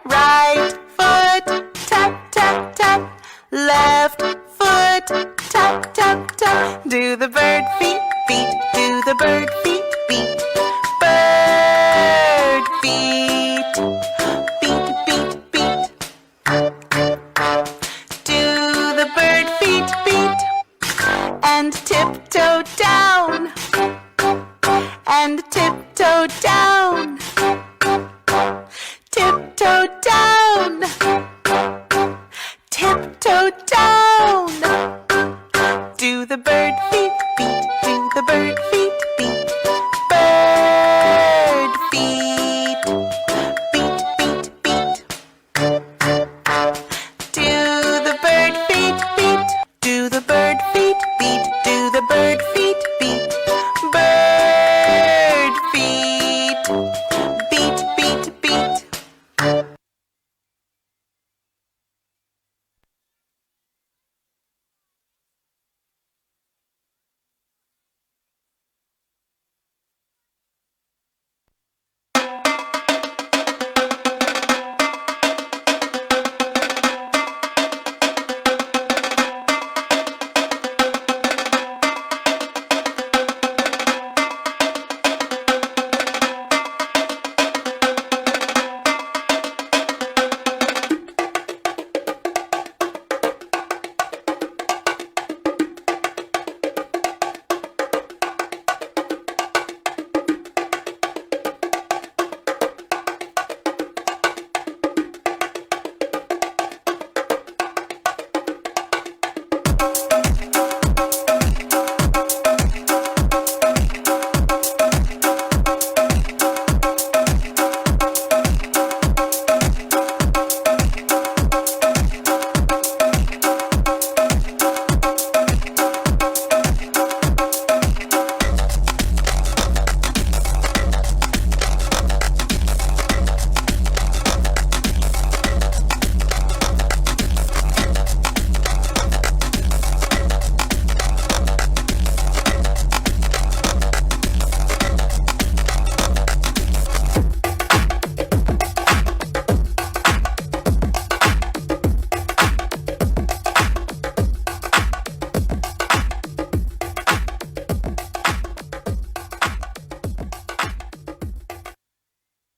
Right foot, tap, tap, tap. Left foot, tap, tap, tap. Do the bird feet, feet. Do the bird feet, feet. Bird feet. Beat, beat, beat. Do the bird feet, beat. And tiptoe down. And tiptoe down. Tiptoe down. Tiptoe down. Do the bird feet, beat. Do the bird feet, beat. Bird feet. Beat, beat, beat. Do the bird feet, beat. Do the bird feet, beat. Do the bird feet, beat. Bird feet. Beat, beat, beat.